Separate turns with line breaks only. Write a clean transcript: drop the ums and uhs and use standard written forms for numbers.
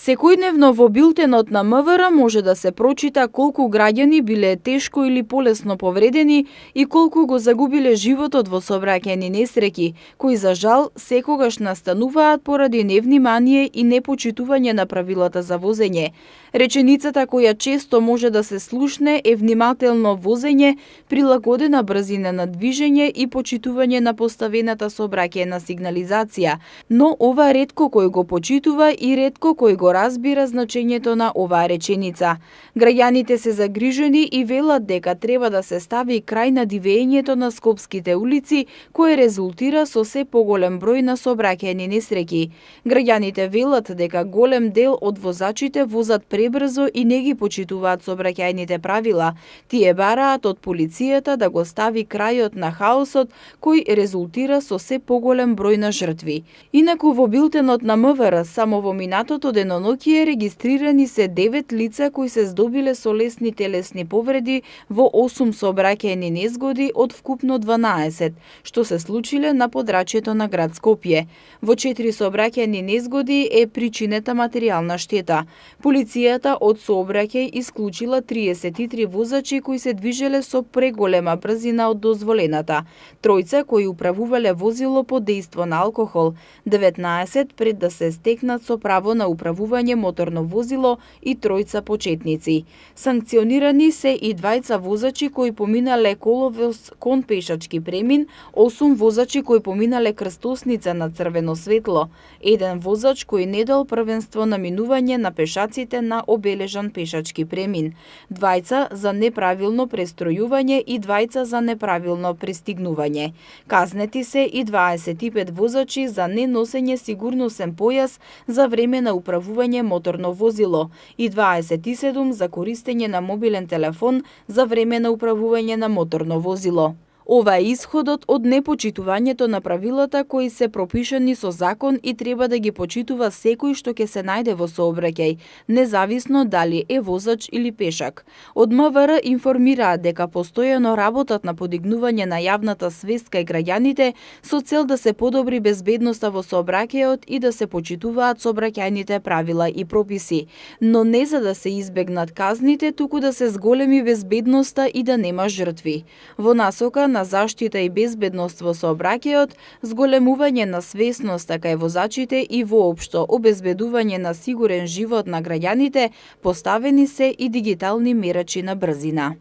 Секојдневно во билтенот на МВР може да се прочита колку граѓани биле тешко или полесно повредени и колку го загубиле животот во сообраќајни несреќи, кои за жал секогаш настануваат поради невнимание и непочитување на правилата за возење. Реченицата која често може да се слушне е внимателно возење, прилагодена брзина на движење и почитување на поставената сообраќајна сигнализација, но ова ретко кој го почитува и ретко кој го разбира значењето на оваа реченица. Граѓаните се загрижени и велат дека треба да се стави крај на дивењето на скопските улици, кое резултира со се поголем број на сообраќајни несреќи. Граѓаните велат дека голем дел од возачите возат пребрзо и не ги почитуваат сообраќајните правила. Тие бараат од полицијата да го стави крајот на хаосот кој резултира со се поголем број на жртви. Инаку во билтенот на МВР само во минатото деноноќие регистрирани се 9 лица кои се здобиле со лесни телесни повреди во 8 сообраќајни незгоди од вкупно 12, што се случиле на подрачјето на град Скопје. Во 4 сообраќајни незгоди е причинета материјална штета. Полицијата од сообраќај исклучила 33 возачи кои се движеле со преголема брзина од дозволената, тројца кои управувале возило под дејство на алкохол, 19 пред да се стекнат со право на управување моторно возило и тројца почетници. Санкционирани се и двајца возачи кои поминале коловоз кон пешачки премин, 8 возачи кои поминале крстосница на црвено светло, еден возач кој не дал првенство на минување на пешаците на обележан пешачки премин, двајца за неправилно престројување и двајца за неправилно пристигнување. Казнети се и 25 возачи за неносење сигурносен појас за време на управување моторно возило и 27 за користење на мобилен телефон за време на управување на моторно возило. Ова е исходот од непочитувањето на правилата кои се пропишани со закон и треба да ги почитува секој што ќе се најде во сообраќај, независно дали е возач или пешак. Од МВР информираат дека постојано работат на подигнување на јавната свест кај граѓаните со цел да се подобри безбедноста во сообраќајот и да се почитуваат сообраќајните правила и прописи, но не за да се избегнат казните, туку да се зголеми безбедноста и да нема жртви. Во насока на заштита и безбедност во сообраќајот, зголемување на свесноста кај возачите и воопшто обезбедување на сигурен живот на граѓаните, поставени се и дигитални мерачи на брзина.